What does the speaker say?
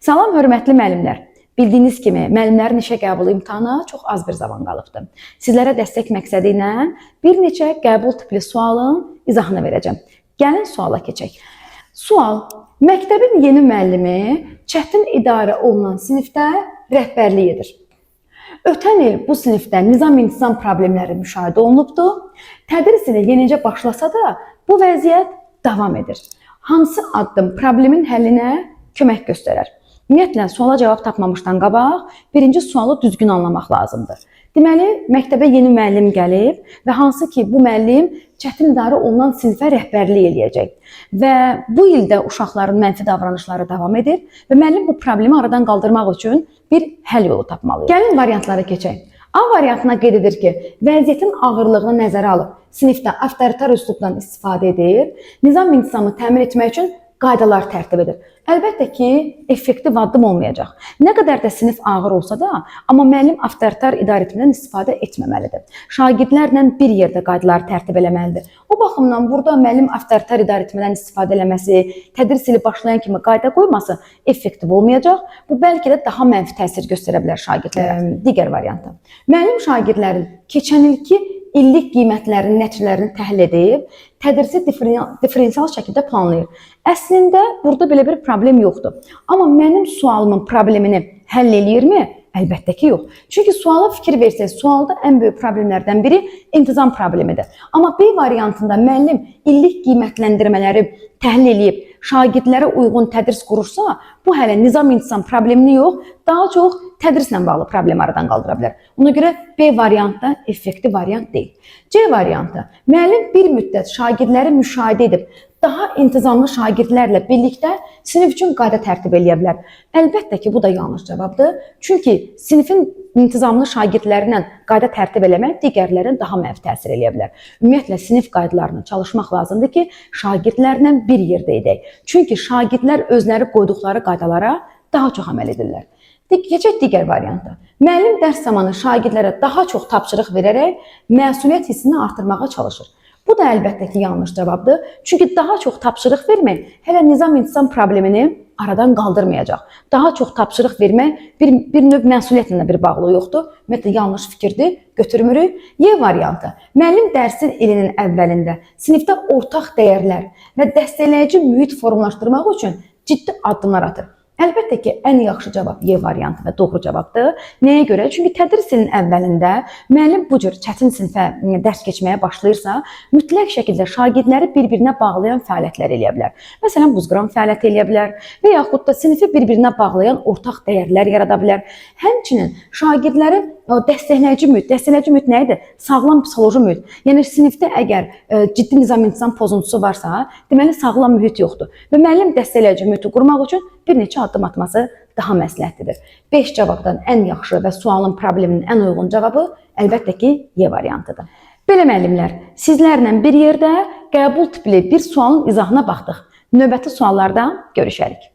Salam, hörmətli müəllimlər. Bildiyiniz kimi, müəllimlərin işə qəbul imtahanı çox az bir zaman qalıbdır. Sizlərə dəstək məqsədi ilə bir neçə qəbul tipli sualın izahını verəcəm. Gəlin suala keçək. Sual: məktəbin yeni müəllimi çətin idarə olunan sinifdə rəhbərlik edir. Ötən il bu sinifdə nizam-intizam problemləri müşahidə olunubdur. Tədris ili yenicə başlasa da bu vəziyyət davam edir. Hansı addım problemin həllinə kömək göstərər? Ümumiyyətlə, suala cavab tapmamışdan qabaq birinci sualı düzgün anlamaq lazımdır. Deməli, məktəbə yeni müəllim gəlib və hansı ki bu müəllim çətin idarə olunan sinifə rəhbərlik eləyəcək. Və bu ildə uşaqların mənfi davranışları davam edir və müəllim bu problemi aradan qaldırmaq üçün bir həll yolu tapmalıdır. Gəlin variantlara keçək. A variantına qeyd edir ki, vəziyyətin ağırlığını nəzərə alıb sinifdə avtoritar üslubdan istifadə edir, nizam-intizamı təmin etmək üçün qaydalar tərtib edir. Əlbəttə ki, effektiv addım olmayacaq. Nə qədər də sinif ağır olsa da, amma müəllim avtoritar idarəetmədən istifadə etməməlidir. Şagirdlərlə bir yerdə qaydaları tərtib eləməlidir. O baxımdan burada müəllim avtoritar idarəetmədən istifadə eləməsi, tədris ili başlayan kimi qayda qoyması effektiv olmayacaq. Bu bəlkə də daha mənfi təsir göstərə bilər şagirdlərə. Digər variantı. Müəllim şagirdlərin keçən ilki illik qiymətlərinin nəticələrini təhlil edib, tədrisi diferensial şəkildə planlayır. Əslində, burada belə bir problem yoxdur. Amma mənim sualımın problemini həll eləyirmi? Əlbəttə ki, yox. Çünki suala fikir versək, sualda ən böyük problemlərdən biri intizam problemidir. Amma B variantında müəllim illik qiymətləndirmələri təhlil edib, şagirdlərə uyğun tədris qurursa, bu hələ nizam-intizam problemini yox, daha çox tədrislə bağlı problemi aradan qaldıra bilər. Ona görə B variantı effektiv variant deyil. C variantı: müəllim bir müddət şagirdləri müşahidə edib, daha intizamlı şagirdlərlə birlikdə sinif üçün qayda tərtib eləyə bilər. Əlbəttə ki, bu da yanlış cavabdır. Çünki sinifin intizamlı şagirdlərlə qayda tərtib eləmək digərlərin daha mənfi təsir eləyə bilər. Ümumiyyətlə, sinif qaydalarına çalışmaq lazımdır ki, şagirdlərlə bir yerdə edək. Çünki şagirdlər özləri qoyduqları qaydalara daha çox əməl edirlər. Keçək digər variantı. Müəllim dərs zamanı şagirdlərə daha çox tapşırıq verərək məsuliyyət hissini artırmağa çalışır. Bu da əlbəttə ki, yanlış cavabdır. Çünki daha çox tapşırıq vermək hələ nizam-intizam problemini aradan qaldırmayacaq. Daha çox tapşırıq vermək bir növ məsuliyyətlə bir bağlı yoxdur. Ümumiyyətlə, yanlış fikirdir, götürmürük. Y variantı: müəllim dərsin ilinin əvvəlində sinifdə ortaq dəyərlər və dəstəkləyici mühit formalaşdırmaq üçün ciddi addımlar atır. Əlbəttə ki, ən yaxşı cavab Y variantı və doğru cavabdır. Nəyə görə? Çünki tədris ilinin əvvəlində müəllim bu cür çətin sinifə dərs keçməyə başlayırsa, mütləq şəkildə şagirdləri bir-birinə bağlayan fəaliyyətlər eləyə bilər. Məsələn, buzqıran fəaliyyəti eləyə bilər və yaxud da sinifi bir-birinə bağlayan ortaq dəyərlər yarada bilər. Həmçinin şagirdləri dəstəkləyici mühit nə idi? Sağlam psixoloji mühit. Yəni, sinifdə əgər ciddi nizam-intizam pozuntusu varsa, deməli sağlam mühit yoxdur. Və müəllim dəstəkləyici mühiti qurmaq üçün bir neçə addım atması daha məsləhətlidir. 5 cavabdan ən yaxşı və sualın probleminin ən uyğun cavabı əlbəttə ki, Y variantıdır. Belə müəllimlər, sizlərlə bir yerdə qəbul tipli bir sualın izahına baxdıq. Növbəti suallarda görüşərik.